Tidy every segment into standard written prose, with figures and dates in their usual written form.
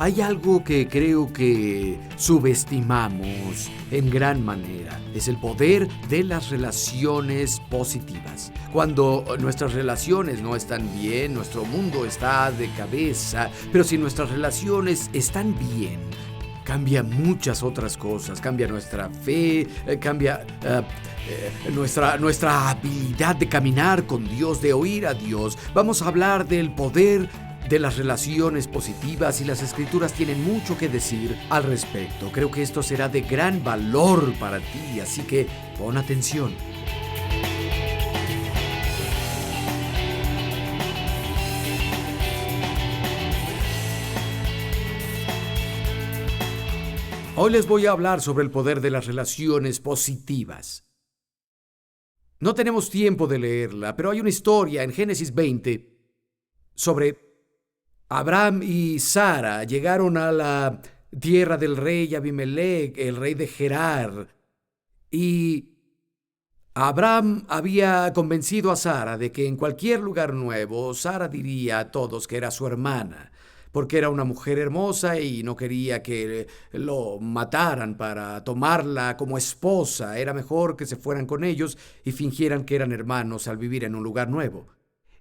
Hay algo que creo que subestimamos en gran manera. Es el poder de las relaciones positivas. Cuando nuestras relaciones no están bien, nuestro mundo está de cabeza. Pero si nuestras relaciones están bien, cambia muchas otras cosas. Cambia nuestra fe, cambia nuestra habilidad de caminar con Dios, de oír a Dios. Vamos a hablar del poder de las relaciones positivas y las escrituras tienen mucho que decir al respecto. Creo que esto será de gran valor para ti, así que pon atención. Hoy les voy a hablar sobre el poder de las relaciones positivas. No tenemos tiempo de leerla, pero hay una historia en Génesis 20 sobre Abraham y Sara. Llegaron a la tierra del rey Abimelec, el rey de Gerar, y Abraham había convencido a Sara de que en cualquier lugar nuevo, Sara diría a todos que era su hermana, porque era una mujer hermosa y no quería que lo mataran para tomarla como esposa. Era mejor que se fueran con ellos y fingieran que eran hermanos al vivir en un lugar nuevo.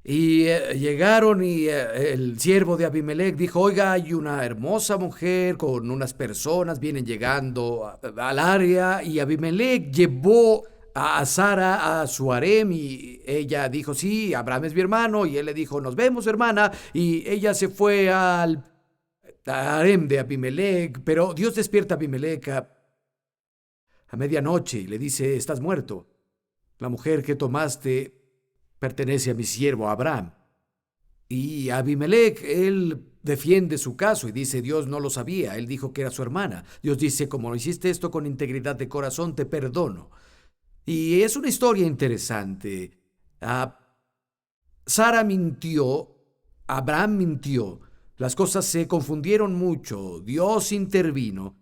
Y llegaron y el siervo de Abimelec dijo: oiga, hay una hermosa mujer con unas personas, vienen llegando al área. Y Abimelec llevó a Sara a su harem y ella dijo: sí, Abraham es mi hermano. Y él le dijo: nos vemos, hermana. Y ella se fue al harem de Abimelec. Pero Dios despierta a Abimelec a medianoche y le dice: estás muerto. La mujer que tomaste pertenece a mi siervo Abraham. Y Abimelec, él defiende su caso y dice: Dios no lo sabía, él dijo que era su hermana. Dios dice: como hiciste esto con integridad de corazón, te perdono. Y es una historia interesante. Sara mintió, Abraham mintió, las cosas se confundieron mucho, Dios intervino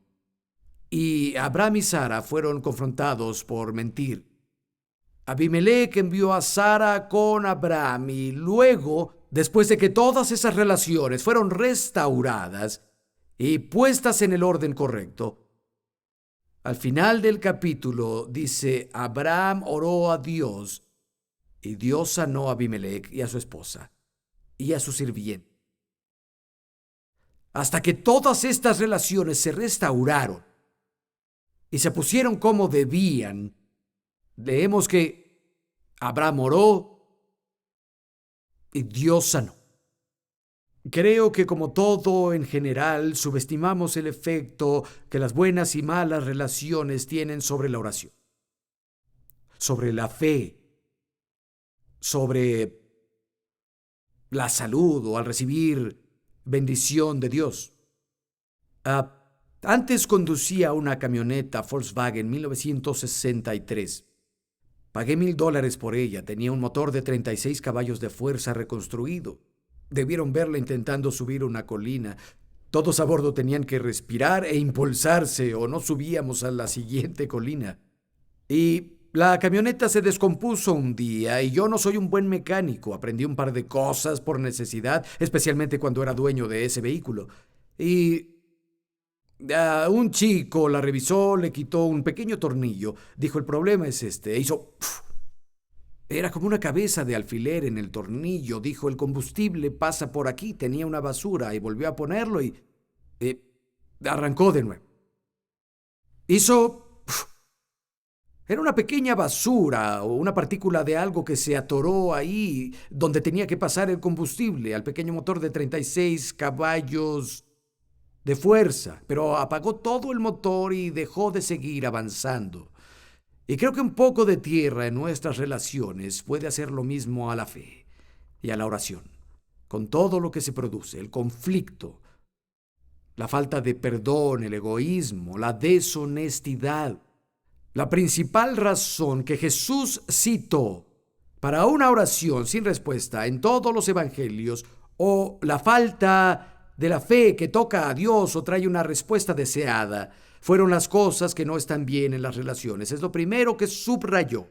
y Abraham y Sara fueron confrontados por mentir. Abimelec envió a Sara con Abraham y luego, después de que todas esas relaciones fueron restauradas y puestas en el orden correcto, al final del capítulo dice: Abraham oró a Dios y Dios sanó a Abimelec y a su esposa y a su sirviente. Hasta que todas estas relaciones se restauraron y se pusieron como debían, leemos que Abraham oró y Dios sanó. Creo que, como todo en general, subestimamos el efecto que las buenas y malas relaciones tienen sobre la oración, sobre la fe, sobre la salud o al recibir bendición de Dios. Antes conducía una camioneta Volkswagen 1963. Pagué $1,000 por ella. Tenía un motor de 36 caballos de fuerza reconstruido. Debieron verla intentando subir una colina. Todos a bordo tenían que respirar e impulsarse o no subíamos a la siguiente colina. Y la camioneta se descompuso un día y yo no soy un buen mecánico. Aprendí un par de cosas por necesidad, especialmente cuando era dueño de ese vehículo. Y un chico la revisó, le quitó un pequeño tornillo. Dijo: el problema es este. E hizo... Era como una cabeza de alfiler en el tornillo. Dijo: el combustible pasa por aquí. Tenía una basura. Y volvió a ponerlo y arrancó de nuevo. Hizo... Era una pequeña basura o una partícula de algo que se atoró ahí donde tenía que pasar el combustible al pequeño motor de 36 caballos de fuerza, pero apagó todo el motor y dejó de seguir avanzando. Y creo que un poco de tierra en nuestras relaciones puede hacer lo mismo a la fe y a la oración, con todo lo que se produce: el conflicto, la falta de perdón, el egoísmo, la deshonestidad. La principal razón que Jesús citó para una oración sin respuesta en todos los evangelios, o la falta de la fe que toca a Dios o trae una respuesta deseada, fueron las cosas que no están bien en las relaciones. Es lo primero que subrayó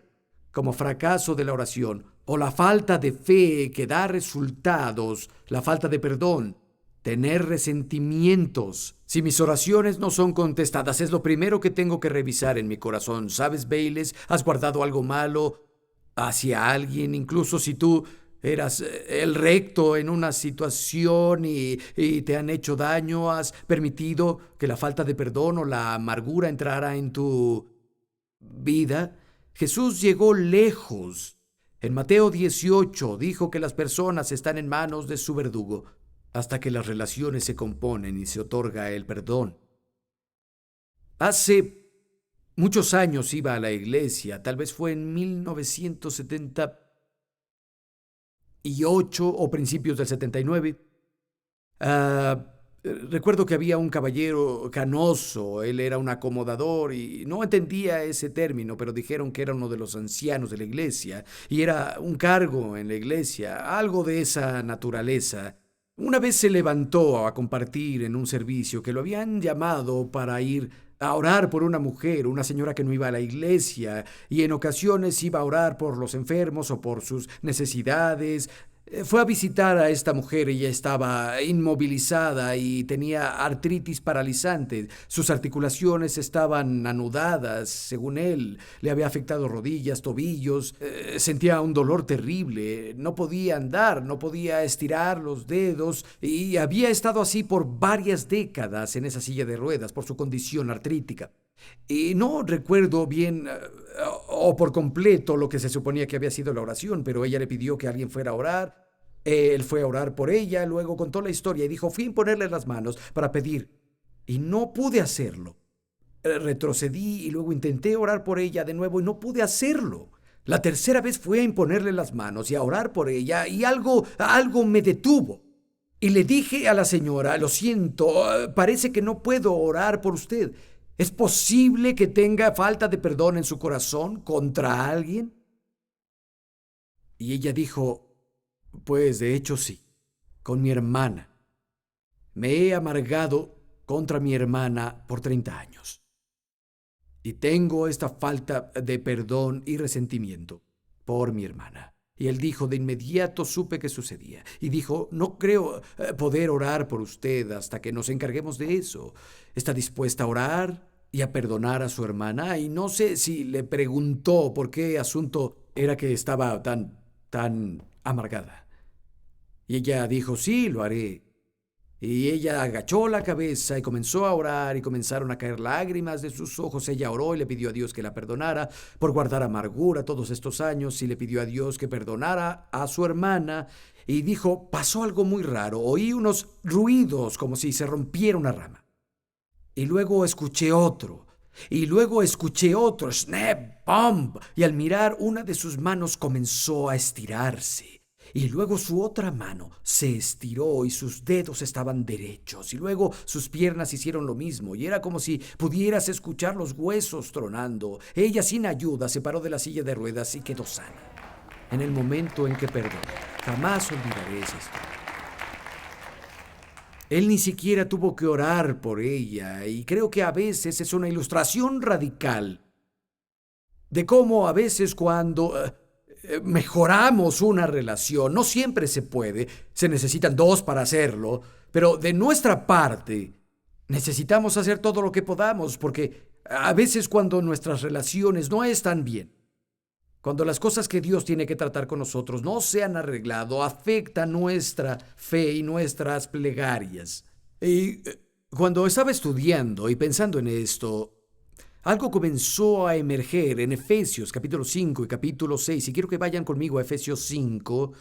como fracaso de la oración, o la falta de fe que da resultados, la falta de perdón, tener resentimientos. Si mis oraciones no son contestadas, es lo primero que tengo que revisar en mi corazón. ¿Sabes, Bayless? ¿Has guardado algo malo hacia alguien? Incluso si tú eras el recto en una situación y te han hecho daño, has permitido que la falta de perdón o la amargura entrara en tu vida. Jesús llegó lejos. En Mateo 18 dijo que las personas están en manos de su verdugo hasta que las relaciones se componen y se otorga el perdón. Hace muchos años iba a la iglesia, tal vez fue en 1978 o principios del 79. Recuerdo que había un caballero canoso, él era un acomodador y no entendía ese término, pero dijeron que era uno de los ancianos de la iglesia y era un cargo en la iglesia, algo de esa naturaleza. Una vez se levantó a compartir en un servicio que lo habían llamado para ir a orar por una mujer, una señora que no iba a la iglesia, y en ocasiones iba a orar por los enfermos o por sus necesidades. Fue a visitar a esta mujer, ella estaba inmovilizada y tenía artritis paralizante. Sus articulaciones estaban anudadas, según él. Le había afectado rodillas, tobillos, sentía un dolor terrible. No podía andar, no podía estirar los dedos y había estado así por varias décadas en esa silla de ruedas por su condición artrítica. Y no recuerdo bien o por completo lo que se suponía que había sido la oración, pero ella le pidió que alguien fuera a orar. Él fue a orar por ella, luego contó la historia y dijo, fui a imponerle las manos para pedir, y no pude hacerlo. Retrocedí y luego intenté orar por ella de nuevo y no pude hacerlo. La tercera vez fui a imponerle las manos y a orar por ella y algo me detuvo. Y le dije a la señora, lo siento, parece que no puedo orar por usted. ¿Es posible que tenga falta de perdón en su corazón contra alguien? Y ella dijo, pues de hecho sí, con mi hermana. Me he amargado contra mi hermana por 30 años. Y tengo esta falta de perdón y resentimiento por mi hermana. Y él dijo, de inmediato supe que sucedía. Y dijo, no creo poder orar por usted hasta que nos encarguemos de eso. ¿Está dispuesta a orar y a perdonar a su hermana? Y no sé si le preguntó por qué asunto era que estaba tan amargada. Y ella dijo, sí, lo haré. Y ella agachó la cabeza y comenzó a orar y comenzaron a caer lágrimas de sus ojos. Ella oró y le pidió a Dios que la perdonara por guardar amargura todos estos años y le pidió a Dios que perdonara a su hermana y dijo, pasó algo muy raro, oí unos ruidos como si se rompiera una rama. Y luego escuché otro. Y luego escuché otro, snap, bump, y al mirar una de sus manos comenzó a estirarse. Y luego su otra mano se estiró y sus dedos estaban derechos. Y luego sus piernas hicieron lo mismo. Y era como si pudieras escuchar los huesos tronando. Ella sin ayuda se paró de la silla de ruedas y quedó sana. En el momento en que perdonó. Jamás olvidaré esa historia. Él ni siquiera tuvo que orar por ella. Y creo que a veces es una ilustración radical de cómo a veces cuando mejoramos una relación, no siempre se puede, se necesitan dos para hacerlo, pero de nuestra parte necesitamos hacer todo lo que podamos, porque a veces cuando nuestras relaciones no están bien, cuando las cosas que Dios tiene que tratar con nosotros no se han arreglado, afecta nuestra fe y nuestras plegarias. Y cuando estaba estudiando y pensando en esto, algo comenzó a emerger en Efesios capítulo 5 y capítulo 6, y quiero que vayan conmigo a Efesios 5.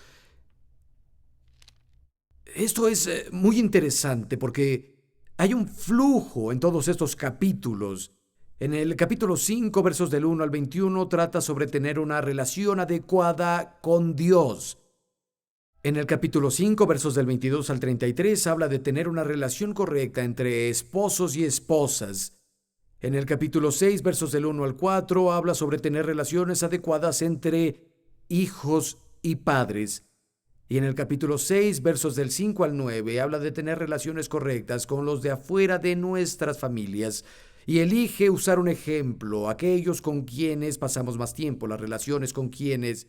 Esto es muy interesante porque hay un flujo en todos estos capítulos. En el capítulo 5, versos del 1 al 21, trata sobre tener una relación adecuada con Dios. En el capítulo 5, versos del 22 al 33, habla de tener una relación correcta entre esposos y esposas. En el capítulo 6, versos del 1 al 4, habla sobre tener relaciones adecuadas entre hijos y padres. Y en el capítulo 6, versos del 5 al 9, habla de tener relaciones correctas con los de afuera de nuestras familias. Y elige usar un ejemplo, aquellos con quienes pasamos más tiempo, las relaciones con quienes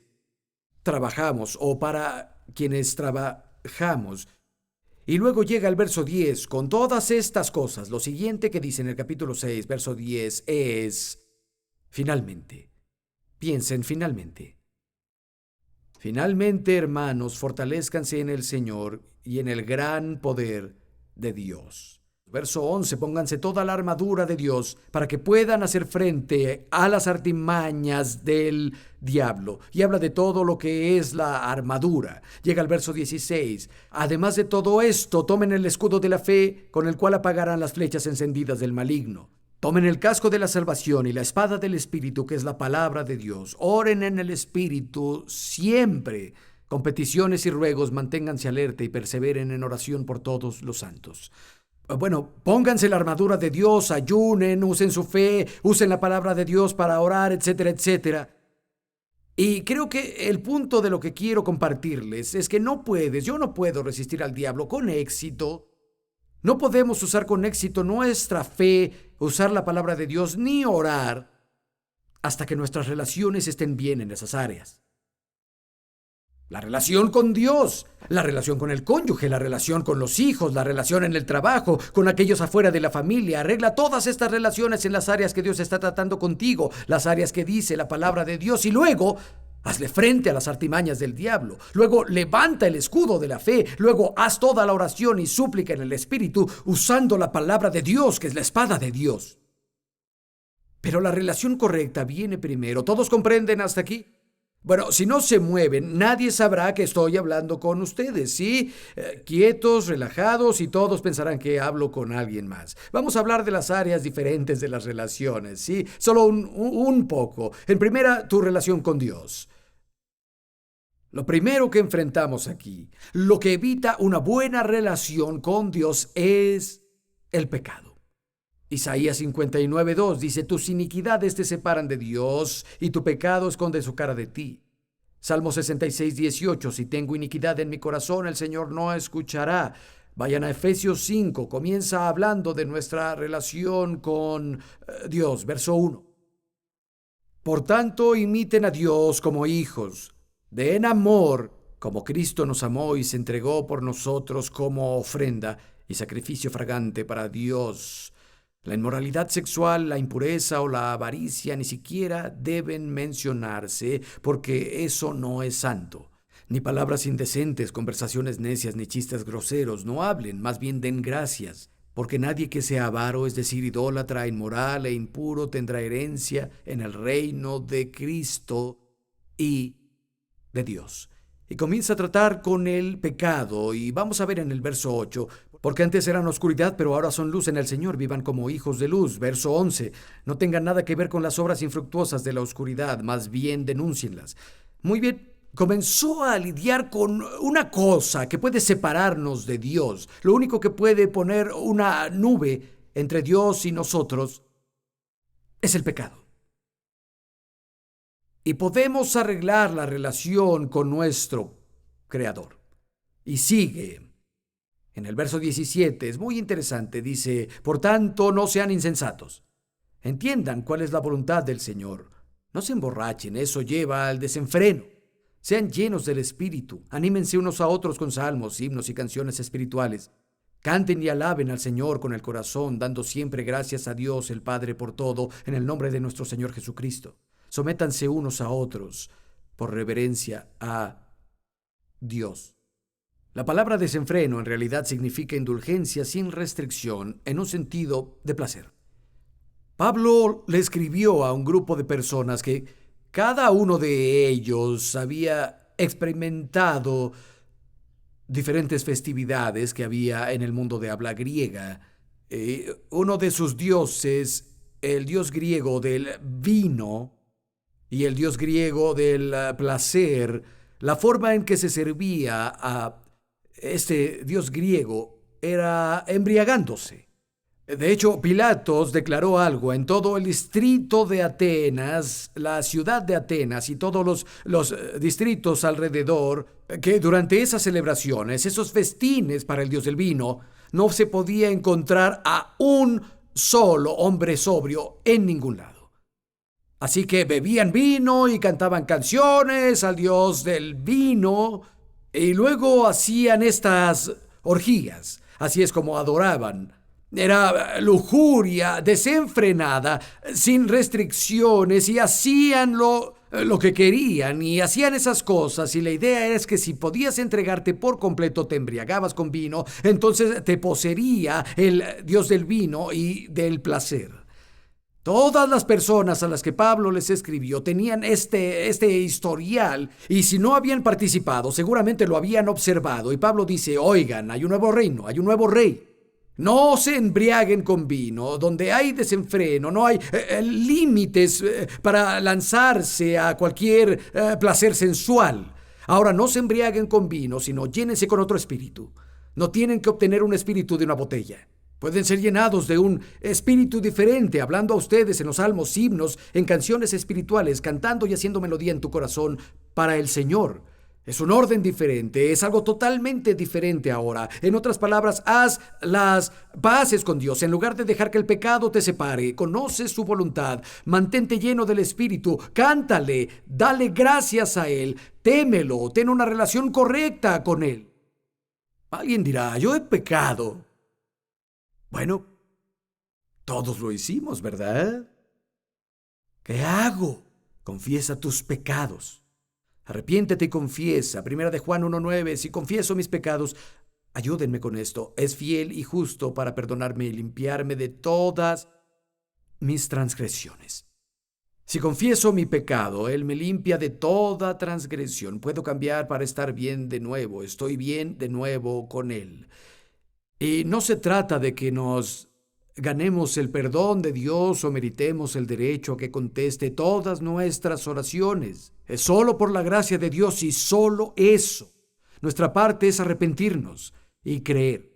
trabajamos o para quienes trabajamos. Y luego llega el verso 10, con todas estas cosas. Lo siguiente que dice en el capítulo 6, verso 10, es, finalmente. Piensen finalmente. Finalmente, hermanos, fortalézcanse en el Señor y en el gran poder de Dios. Verso 11, pónganse toda la armadura de Dios para que puedan hacer frente a las artimañas del diablo. Y habla de todo lo que es la armadura. Llega al verso 16. Además de todo esto, tomen el escudo de la fe con el cual apagarán las flechas encendidas del maligno. Tomen el casco de la salvación y la espada del Espíritu, que es la palabra de Dios. Oren en el Espíritu siempre. Con peticiones y ruegos, manténganse alerta y perseveren en oración por todos los santos. Bueno, pónganse la armadura de Dios, ayunen, usen su fe, usen la palabra de Dios para orar, etcétera, etcétera. Y creo que el punto de lo que quiero compartirles es que yo no puedo resistir al diablo con éxito. No podemos usar con éxito nuestra fe, usar la palabra de Dios, ni orar hasta que nuestras relaciones estén bien en esas áreas. La relación con Dios, la relación con el cónyuge, la relación con los hijos, la relación en el trabajo, con aquellos afuera de la familia. Arregla todas estas relaciones en las áreas que Dios está tratando contigo, las áreas que dice la palabra de Dios, y luego hazle frente a las artimañas del diablo. Luego levanta el escudo de la fe. Luego haz toda la oración y súplica en el Espíritu usando la palabra de Dios, que es la espada de Dios. Pero la relación correcta viene primero. ¿Todos comprenden hasta aquí? Bueno, si no se mueven, nadie sabrá que estoy hablando con ustedes, ¿sí? Quietos, relajados, y todos pensarán que hablo con alguien más. Vamos a hablar de las áreas diferentes de las relaciones, ¿sí? Solo un poco. En primera, tu relación con Dios. Lo primero que enfrentamos aquí, lo que evita una buena relación con Dios es el pecado. Isaías 59:2 dice, tus iniquidades te separan de Dios y tu pecado esconde su cara de ti. Salmo 66:18, si tengo iniquidad en mi corazón, el Señor no escuchará. Vayan a Efesios 5, comienza hablando de nuestra relación con Dios, verso 1. Por tanto, imiten a Dios como hijos, den amor como Cristo nos amó y se entregó por nosotros como ofrenda y sacrificio fragante para Dios. La inmoralidad sexual, la impureza o la avaricia ni siquiera deben mencionarse porque eso no es santo. Ni palabras indecentes, conversaciones necias ni chistes groseros, no hablen, más bien den gracias. Porque nadie que sea avaro, es decir, idólatra, inmoral e impuro, tendrá herencia en el reino de Cristo y de Dios. Y comienza a tratar con el pecado, y vamos a ver en el verso 8, porque antes eran oscuridad, pero ahora son luz en el Señor, vivan como hijos de luz. Verso 11, no tengan nada que ver con las obras infructuosas de la oscuridad, más bien denúncienlas. Muy bien, comenzó a lidiar con una cosa que puede separarnos de Dios. Lo único que puede poner una nube entre Dios y nosotros es el pecado. Y podemos arreglar la relación con nuestro Creador. Y sigue. En el verso 17 es muy interesante. Dice, por tanto, no sean insensatos. Entiendan cuál es la voluntad del Señor. No se emborrachen, eso lleva al desenfreno. Sean llenos del Espíritu. Anímense unos a otros con salmos, himnos y canciones espirituales. Canten y alaben al Señor con el corazón, dando siempre gracias a Dios el Padre por todo, en el nombre de nuestro Señor Jesucristo. Sométanse unos a otros por reverencia a Dios. La palabra desenfreno en realidad significa indulgencia sin restricción en un sentido de placer. Pablo le escribió a un grupo de personas que cada uno de ellos había experimentado diferentes festividades que había en el mundo de habla griega. Uno de sus dioses, el dios griego del vino, y el dios griego del placer, la forma en que se servía a este dios griego era embriagándose. De hecho, Pilatos declaró algo en todo el distrito de Atenas, la ciudad de Atenas y todos los distritos alrededor, que durante esas celebraciones, esos festines para el dios del vino, no se podía encontrar a un solo hombre sobrio en ningún lado. Así que bebían vino y cantaban canciones al dios del vino y luego hacían estas orgías. Así es como adoraban. Era lujuria desenfrenada, sin restricciones, y hacían lo que querían, y hacían esas cosas, y la idea es que si podías entregarte por completo, te embriagabas con vino, entonces te poseería el dios del vino y del placer. Todas las personas a las que Pablo les escribió tenían este historial, y si no habían participado, seguramente lo habían observado. Y Pablo dice, oigan, hay un nuevo reino, hay un nuevo rey. No se embriaguen con vino, donde hay desenfreno, no hay límites para lanzarse a cualquier placer sensual. Ahora, no se embriaguen con vino, sino llénense con otro espíritu. No tienen que obtener un espíritu de una botella. Pueden ser llenados de un espíritu diferente, hablando a ustedes en los salmos, himnos, en canciones espirituales, cantando y haciendo melodía en tu corazón para el Señor. Es un orden diferente, es algo totalmente diferente ahora. En otras palabras, haz las paces con Dios en lugar de dejar que el pecado te separe. Conoce su voluntad, mantente lleno del Espíritu, cántale, dale gracias a Él, témelo, ten una relación correcta con Él. Alguien dirá, yo he pecado. Bueno, todos lo hicimos, ¿verdad? ¿Qué hago? Confiesa tus pecados. Arrepiéntete y confiesa. Primera de Juan 1:9. Si confieso mis pecados, ayúdenme con esto. Es fiel y justo para perdonarme y limpiarme de todas mis transgresiones. Si confieso mi pecado, Él me limpia de toda transgresión. Puedo cambiar para estar bien de nuevo. Estoy bien de nuevo con Él. Y no se trata de que nos ganemos el perdón de Dios o meritemos el derecho a que conteste todas nuestras oraciones. Es solo por la gracia de Dios y solo eso. Nuestra parte es arrepentirnos y creer.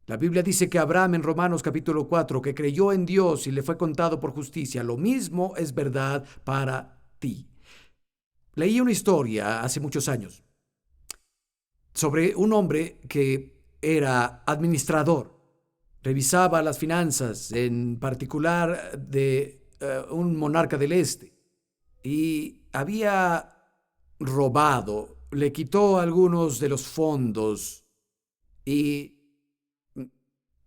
La Biblia dice que Abraham en Romanos capítulo 4, que creyó en Dios y le fue contado por justicia. Lo mismo es verdad para ti. Leí una historia hace muchos años sobre un hombre que era administrador. Revisaba las finanzas, en particular de un monarca del este, y había robado, le quitó algunos de los fondos y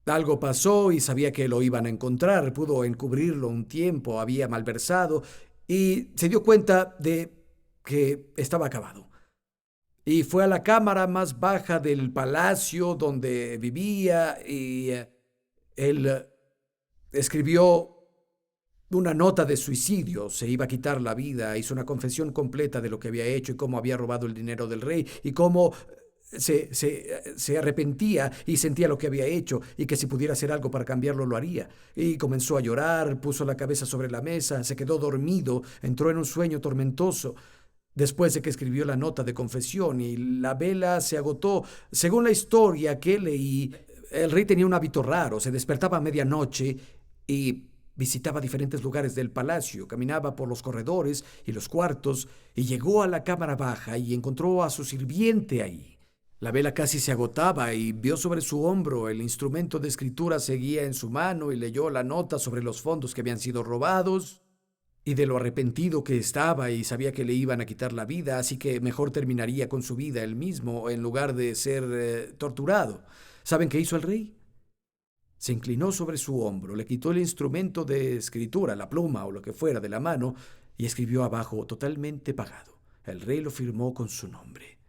algo pasó y sabía que lo iban a encontrar, pudo encubrirlo un tiempo, había malversado y se dio cuenta de que estaba acabado. Y fue a la cámara más baja del palacio donde vivía y él escribió una nota de suicidio. Se iba a quitar la vida. Hizo una confesión completa de lo que había hecho y cómo había robado el dinero del rey y cómo se arrepentía y sentía lo que había hecho y que si pudiera hacer algo para cambiarlo lo haría. Y comenzó a llorar, puso la cabeza sobre la mesa, se quedó dormido, entró en un sueño tormentoso. Después de que escribió la nota de confesión y la vela se agotó, según la historia que leí, el rey tenía un hábito raro, se despertaba a medianoche y visitaba diferentes lugares del palacio, caminaba por los corredores y los cuartos y llegó a la cámara baja y encontró a su sirviente ahí. La vela casi se agotaba y vio sobre su hombro el instrumento de escritura seguía en su mano y leyó la nota sobre los fondos que habían sido robados y de lo arrepentido que estaba y sabía que le iban a quitar la vida, así que mejor terminaría con su vida él mismo en lugar de ser torturado. ¿Saben qué hizo el rey? Se inclinó sobre su hombro, le quitó el instrumento de escritura, la pluma o lo que fuera de la mano, y escribió abajo, totalmente pagado. El rey lo firmó con su nombre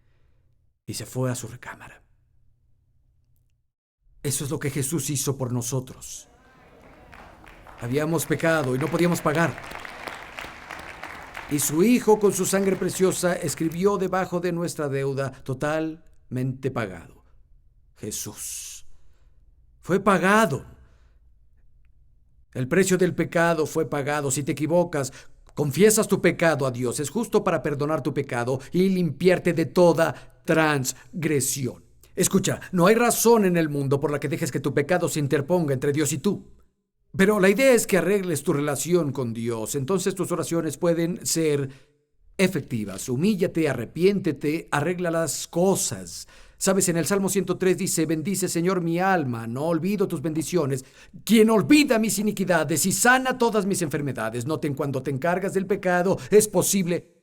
y se fue a su recámara. Eso es lo que Jesús hizo por nosotros. Habíamos pecado y no podíamos pagar. Y su Hijo, con su sangre preciosa, escribió debajo de nuestra deuda, totalmente pagado. Jesús. Fue pagado. El precio del pecado fue pagado. Si te equivocas, confiesas tu pecado a Dios. Es justo para perdonar tu pecado y limpiarte de toda transgresión. Escucha, no hay razón en el mundo por la que dejes que tu pecado se interponga entre Dios y tú. Pero la idea es que arregles tu relación con Dios. Entonces tus oraciones pueden ser efectivas. Humíllate, arrepiéntete, arregla las cosas. Sabes, en el Salmo 103 dice, bendice Señor mi alma, no olvido tus bendiciones. Quien olvida mis iniquidades y sana todas mis enfermedades. Noten, cuando te encargas del pecado, es posible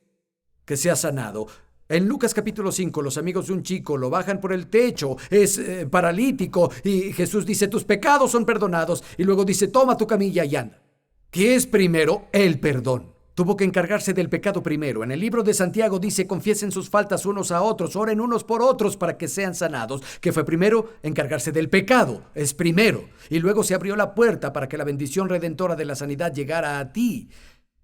que seas sanado. En Lucas capítulo 5, los amigos de un chico lo bajan por el techo, es paralítico, y Jesús dice, tus pecados son perdonados, y luego dice, toma tu camilla y anda. ¿Qué es primero? El perdón. Tuvo que encargarse del pecado primero. En el libro de Santiago dice, confiesen sus faltas unos a otros, oren unos por otros para que sean sanados. ¿Qué fue primero? Encargarse del pecado. Es primero. Y luego se abrió la puerta para que la bendición redentora de la sanidad llegara a ti.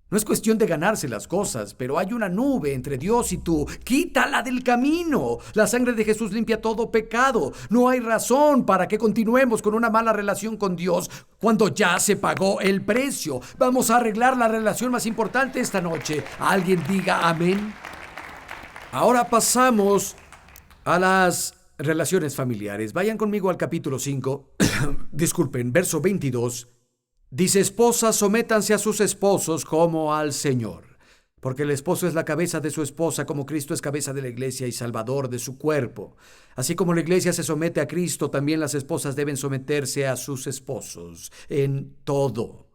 No es cuestión de ganarse las cosas, pero hay una nube entre Dios y tú. Quítala del camino. La sangre de Jesús limpia todo pecado. No hay razón para que continuemos con una mala relación con Dios cuando ya se pagó el precio. Vamos a arreglar la relación más importante esta noche. ¿Alguien diga amén? Ahora pasamos a las relaciones familiares. Vayan conmigo al capítulo 5. Disculpen, verso 22. Dice, esposas, sométanse a sus esposos como al Señor, porque el esposo es la cabeza de su esposa, como Cristo es cabeza de la iglesia y salvador de su cuerpo. Así como la iglesia se somete a Cristo, también las esposas deben someterse a sus esposos en todo.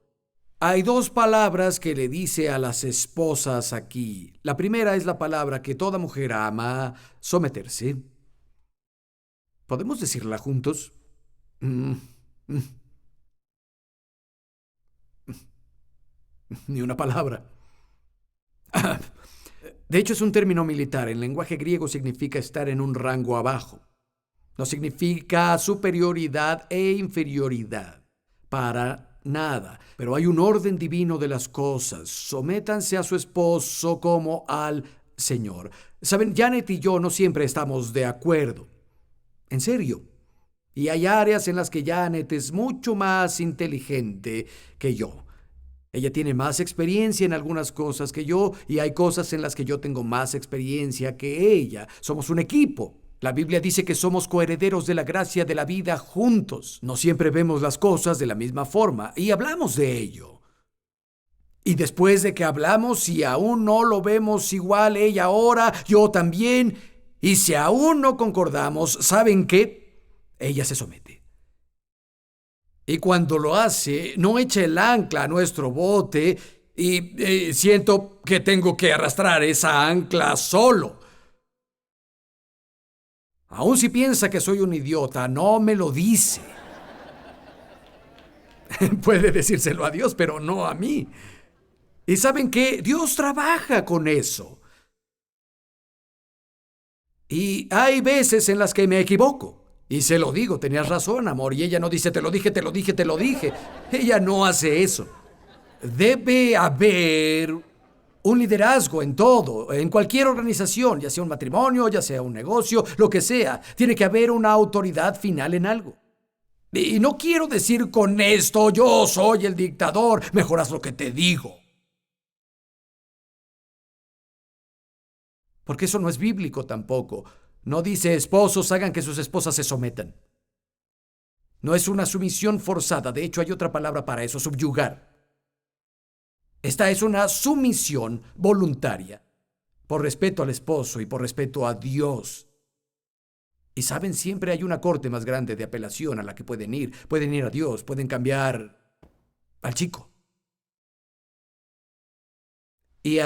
Hay dos palabras que le dice a las esposas aquí. La primera es la palabra que toda mujer ama, someterse. ¿Podemos decirla juntos? Ni una palabra. De hecho, es un término militar. En lenguaje griego significa estar en un rango abajo. No significa superioridad e inferioridad. Para nada. Pero hay un orden divino de las cosas. Sométanse a su esposo como al Señor. Saben, Janet y yo no siempre estamos de acuerdo. En serio. Y hay áreas en las que Janet es mucho más inteligente que yo. Ella tiene más experiencia en algunas cosas que yo y hay cosas en las que yo tengo más experiencia que ella. Somos un equipo. La Biblia dice que somos coherederos de la gracia de la vida juntos. No siempre vemos las cosas de la misma forma y hablamos de ello. Y después de que hablamos, si aún no lo vemos igual ella ahora, yo también. Y si aún no concordamos, ¿saben qué? Ella se somete. Y cuando lo hace, no echa el ancla a nuestro bote y siento que tengo que arrastrar esa ancla solo. Aun si piensa que soy un idiota, no me lo dice. Puede decírselo a Dios, pero no a mí. ¿Y saben qué? Dios trabaja con eso. Y hay veces en las que me equivoco. Y se lo digo, tenías razón, amor. Y ella no dice, te lo dije, te lo dije, te lo dije. Ella no hace eso. Debe haber un liderazgo en todo, en cualquier organización, ya sea un matrimonio, ya sea un negocio, lo que sea. Tiene que haber una autoridad final en algo. Y no quiero decir con esto, yo soy el dictador, mejor haz lo que te digo. Porque eso no es bíblico tampoco. No dice, esposos, hagan que sus esposas se sometan. No es una sumisión forzada. De hecho, hay otra palabra para eso, subyugar. Esta es una sumisión voluntaria, por respeto al esposo y por respeto a Dios. Y saben, siempre hay una corte más grande de apelación a la que pueden ir. Pueden ir a Dios, pueden cambiar al chico. Y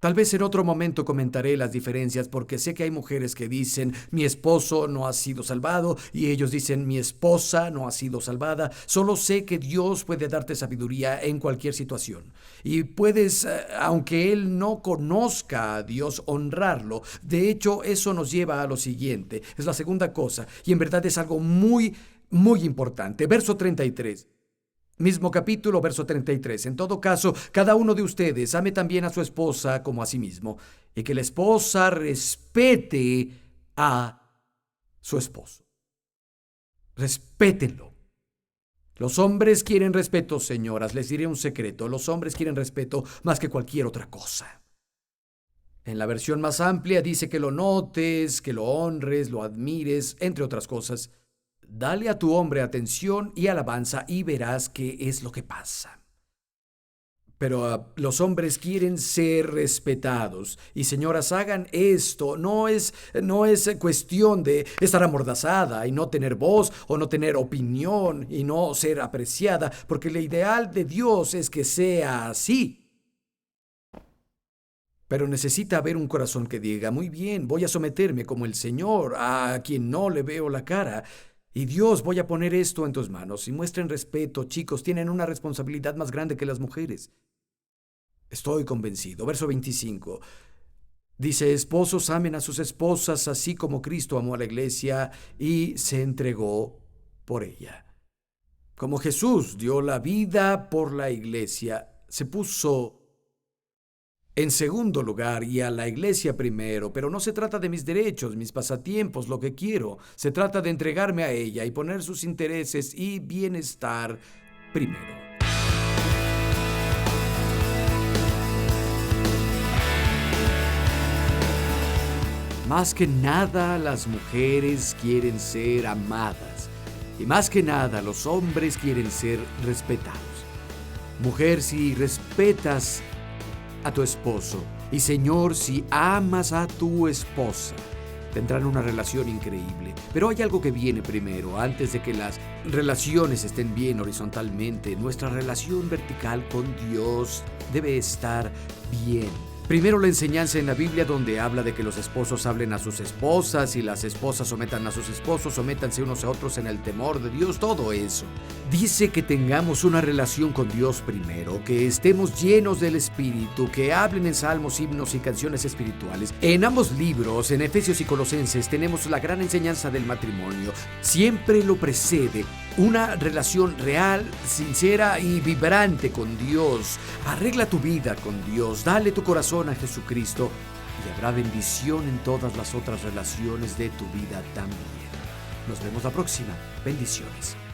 tal vez en otro momento comentaré las diferencias porque sé que hay mujeres que dicen mi esposo no ha sido salvado y ellos dicen mi esposa no ha sido salvada. Solo sé que Dios puede darte sabiduría en cualquier situación. Y puedes, aunque Él no conozca a Dios, honrarlo. De hecho, eso nos lleva a lo siguiente. Es la segunda cosa y en verdad es algo muy, muy importante. Verso 33. Mismo capítulo, verso 33. En todo caso, cada uno de ustedes ame también a su esposa como a sí mismo, y que la esposa respete a su esposo. Respétenlo. Los hombres quieren respeto, señoras. Les diré un secreto. Los hombres quieren respeto más que cualquier otra cosa. En la versión más amplia dice que lo notes, que lo honres, lo admires, entre otras cosas. Dale a tu hombre atención y alabanza y verás qué es lo que pasa. Pero los hombres quieren ser respetados. Y señoras, hagan esto. No es cuestión de estar amordazada y no tener voz o no tener opinión y no ser apreciada, porque el ideal de Dios es que sea así. Pero necesita haber un corazón que diga, muy bien, voy a someterme como el Señor, a quien no le veo la cara. Y Dios, voy a poner esto en tus manos. Y muestren respeto, chicos, tienen una responsabilidad más grande que las mujeres. Estoy convencido. Verso 25. Dice, esposos amen a sus esposas así como Cristo amó a la iglesia y se entregó por ella. Como Jesús dio la vida por la iglesia, se puso en segundo lugar y a la iglesia primero, pero no se trata de mis derechos, mis pasatiempos, lo que quiero. Se trata de entregarme a ella y poner sus intereses y bienestar primero. Más que nada, las mujeres quieren ser amadas. Y más que nada, los hombres quieren ser respetados. Mujer, si respetas a tu esposo, y señor, si amas a tu esposa, tendrán una relación increíble. Pero hay algo que viene primero. Antes de que las relaciones estén bien horizontalmente, nuestra relación vertical con Dios debe estar bien. Primero la enseñanza en la Biblia donde habla de que los esposos hablen a sus esposas y las esposas sometan a sus esposos, sométanse unos a otros en el temor de Dios, todo eso. Dice que tengamos una relación con Dios primero, que estemos llenos del Espíritu, que hablen en salmos, himnos y canciones espirituales. En ambos libros, en Efesios y Colosenses, tenemos la gran enseñanza del matrimonio. Siempre lo precede una relación real, sincera y vibrante con Dios. Arregla tu vida con Dios, dale tu corazón a Jesucristo y habrá bendición en todas las otras relaciones de tu vida también. Nos vemos la próxima. Bendiciones.